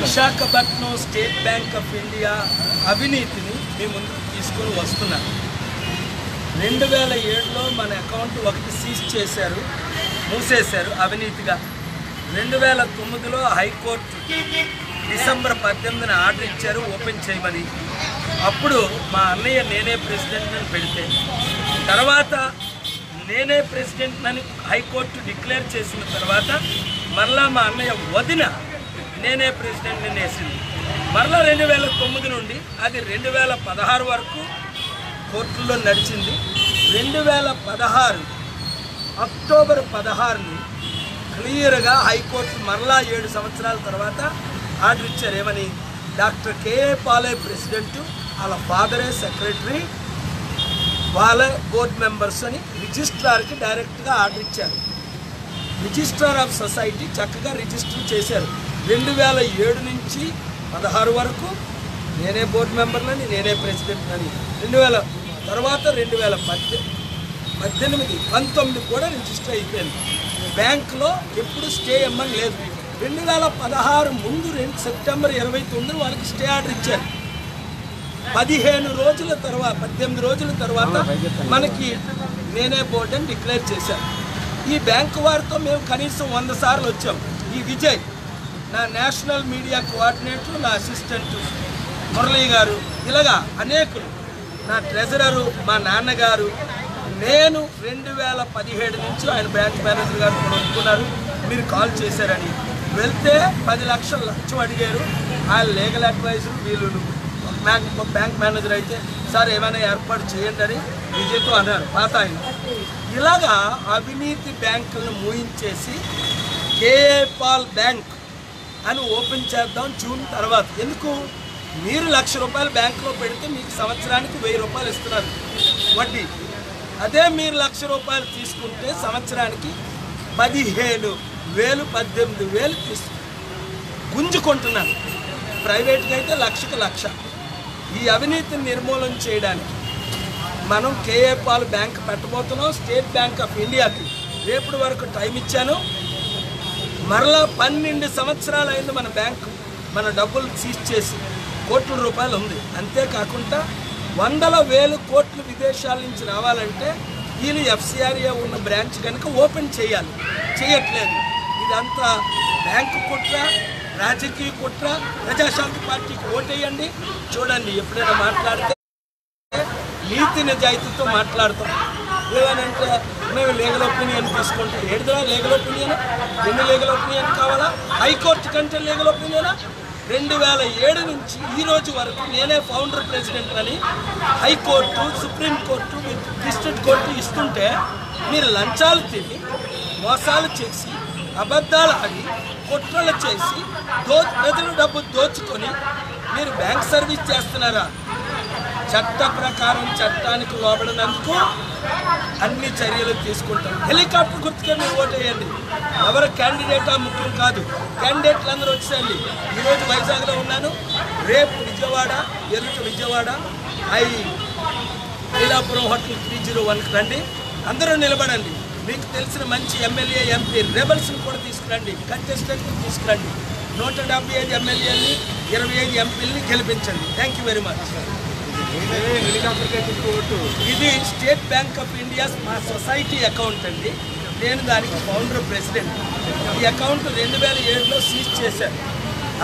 Visakhapatnam state bank of India అవినీతిని మీ ముందుకు తీసుకొని వస్తున్నారు. 2007లో మన అకౌంట్ ఒకటి సీజ్ చేశారు, మూసేశారు అవినీతిగా. 2009లో హైకోర్టు డిసెంబర్ 18న ఆర్డర్ ఇచ్చారు ఓపెన్ చేయమని. అప్పుడు మా అన్నయ్య నేనే ప్రెసిడెంట్ అని పెడితే, తర్వాత నేనే ప్రెసిడెంట్ అని హైకోర్టు డిక్లేర్ చేసిన తర్వాత మరలా మా అన్నయ్య వదిన నేనే ప్రెసిడెంట్ అని వేసింది. మరలా 2009 నుండి అది 2016 వరకు కోర్టుల్లో నడిచింది. 2016 అక్టోబర్ 16ని క్లియర్గా హైకోర్టు మరలా 7 సంవత్సరాల తర్వాత ఆర్డర్ ఇచ్చారు. ఏమని? డాక్టర్ కేఏ పాలే ప్రెసిడెంట్, వాళ్ళ ఫాదరే సెక్రటరీ, వాళ్ళ బోర్డు మెంబర్స్ అని రిజిస్ట్రార్కి డైరెక్ట్గా ఆర్డర్ ఇచ్చారు. రిజిస్ట్రార్ ఆఫ్ సొసైటీ చక్కగా రిజిస్టర్ చేశారు. 2007 నుంచి 16 వరకు నేనే బోర్డు మెంబర్లని, నేనే ప్రెసిడెంట్ అని. 2000 తర్వాత 2018, 19 కూడా రిజిస్టర్ అయిపోయింది. బ్యాంకులో ఎప్పుడు స్టే ఇమ్మని లేదు. 2016 ముందు సెప్టెంబర్ 29 వాళ్ళకి స్టే ఆర్డర్ ఇచ్చారు. 18 రోజుల తర్వాత మనకి నేనే బోర్డు అని డిక్లేర్ చేశారు. ఈ బ్యాంకు వారితో మేము కనీసం 100 సార్లు వచ్చాం. ఈ విజయ్ నా నేషనల్ మీడియా కోఆర్డినేటర్, నా అసిస్టెంట్ మురళీ గారు, ఇలాగా అనేకులు, నా ట్రెజరరు, మా నాన్నగారు, నేను 2017 నుంచి ఆయన బ్రాంచ్ మేనేజర్ గారు కొనుక్కున్నారు. మీరు కాల్ చేశారని వెళ్తే 10 లక్షల లంచం అడిగారు. ఆయన లీగల్ అడ్వైజర్, వీళ్ళు బ్యాంక్ మేనేజర్ అయితే సార్ ఏమైనా ఏర్పాటు చేయండి అని విజయ్తో అన్నారు పాత ఆయన. ఇలాగా అవినీతి బ్యాంకులను మూయించేసి కేఏ పాల్ బ్యాంక్ అని ఓపెన్ చేద్దాం జూన్ తర్వాత. ఎందుకు? మీరు ₹1,00,000 బ్యాంకులో పెడితే మీకు సంవత్సరానికి ₹1000 ఇస్తున్నారు వడ్డీ. అదే మీరు ₹1,00,000 తీసుకుంటే సంవత్సరానికి 15,000, 18,000 గుంజుకుంటున్నారు. ప్రైవేట్గా అయితే 1,00,000కి 1,00,000. ఈ అవినీతిని నిర్మూలన చేయడానికి మనం కేఏ పాల్ బ్యాంక్ పెట్టబోతున్నాం. స్టేట్ బ్యాంక్ ఆఫ్ ఇండియాకి రేపటి వరకు టైం ఇచ్చాను. మరలా 12 సంవత్సరాలు అయింది మన బ్యాంకు, మన డబ్బులు సీజ్ చేసి కోట్ల రూపాయలు ఉంది. అంతేకాకుండా 100,000 కోట్లు విదేశాల నుంచి రావాలంటే వీళ్ళు FCRA ఉన్న బ్రాంచ్ కనుక ఓపెన్ చేయాలి, చేయట్లేదు. ఇదంతా బ్యాంకు కుట్ర, రాజకీయ కుట్ర. ప్రజాశాంతి పార్టీకి ఓటేయండి. చూడండి, ఎప్పుడైనా మాట్లాడితే నీతి నిజాయితీతో మాట్లాడతాం. ఏమనంటే మేము లీగల్ ఒపీనియన్ తీసుకుంటాం. ఏడుదా లీగల్ ఒపీనియన్? ఎన్ని లీగల్ ఒపీనియన్ కావాలా? హైకోర్టు కంటే లీగల్ ఒపీనియనా? 2007 నుంచి ఈ రోజు వరకు నేనే ఫౌండర్ ప్రెసిడెంట్ అని హైకోర్టు, సుప్రీంకోర్టు, డిస్ట్రిక్ట్ కోర్టు ఇస్తుంటే మీరు లంచాలు తిని, మోసాలు చేసి, అబద్ధాలు ఆడి, కుట్రలు చేసి, ప్రజల డబ్బు దోచుకొని మీరు బ్యాంక్ సర్వీస్ చేస్తున్నారా? చట్ట ప్రకారం చట్టానికి లోబడినందుకు అన్ని చర్యలు తీసుకుంటాం. హెలికాప్టర్ గుర్తుగా మీరు ఓటేయండి. ఎవరు క్యాండిడేటా ముఖ్యం కాదు. క్యాండిడేట్లు అందరూ వచ్చేయండి. ఈరోజు వైజాగ్లో ఉన్నాను, రేపు విజయవాడ, ఎల్లుండి విజయవాడ ఐలాపురం హోటల్ 301కి రండి. అందరూ నిలబడండి. మీకు తెలిసిన మంచి ఎమ్మెల్యే, MP, రెబల్స్ని కూడా తీసుకురండి, కంటెస్టెంట్ని తీసుకురండి. 175 ఎమ్మెల్యేని, 25 ఎంపీలని గెలిపించండి. Thank you very much. ఇది స్టేట్ బ్యాంక్ ఆఫ్ ఇండియా మా సొసైటీ అకౌంట్ అండి. నేను దానికి ఫౌండర్ ప్రెసిడెంట్. ఈ అకౌంట్ 2007లో సీజ్ చేశారు.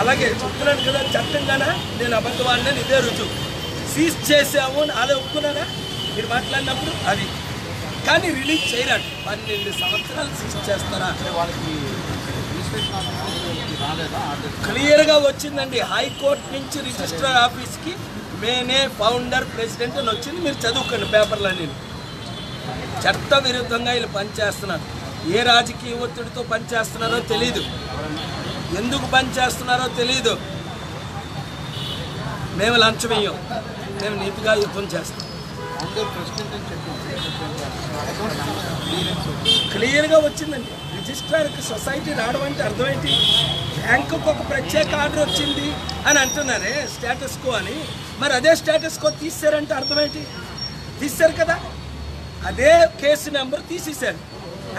అలాగే చెప్తున్నాను కదా, చట్టంగానే నేను అబద్ధవాడిని, ఇదే రుజువు. సీజ్ చేసాము అని అలా ఒప్పుకున్నారా మీరు మాట్లాడినప్పుడు? అది కానీ రిలీజ్ చేయరాడు. 12 సంవత్సరాలు సీజ్ చేస్తారా? క్లియర్గా వచ్చిందండి. హైకోర్టు నుంచి రిజిస్ట్రార్ ఆఫీస్కి నేనే ఫౌండర్ ప్రెసిడెంట్ అని వచ్చింది. మీరు చదువుకోండి పేపర్లన్నీ. చట్ట విరుద్ధంగా వీళ్ళు పనిచేస్తున్నారు. ఏ రాజకీయ ఒత్తిడితో పనిచేస్తున్నారో తెలీదు, ఎందుకు పనిచేస్తున్నారో తెలీదు. మేము లంచం ఇయ్యం, మేము నీతిగా యుద్ధం చేస్తాం. క్లియర్గా వచ్చిందండి. రిజిస్ట్రార్కి సొసైటీ రావడం అంటే అర్థం ఏంటి? బ్యాంకుకు ఒక ప్రత్యేక ఆర్డర్ వచ్చింది అని అంటున్నారే, స్టేటస్ కో అని. మరి అదే స్టేటస్ కో తీసారంటే అర్థం ఏంటి? తీశారు కదా, అదే కేసు నెంబర్ తీసేశారు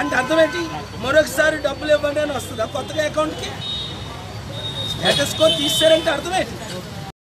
అంటే అర్థం ఏంటి? మరొకసారి డబ్బులు ఇవ్వండి అని వస్తుందా కొత్తగా అకౌంట్కి? స్టేటస్ కో తీస్తారంటే అర్థమేంటి?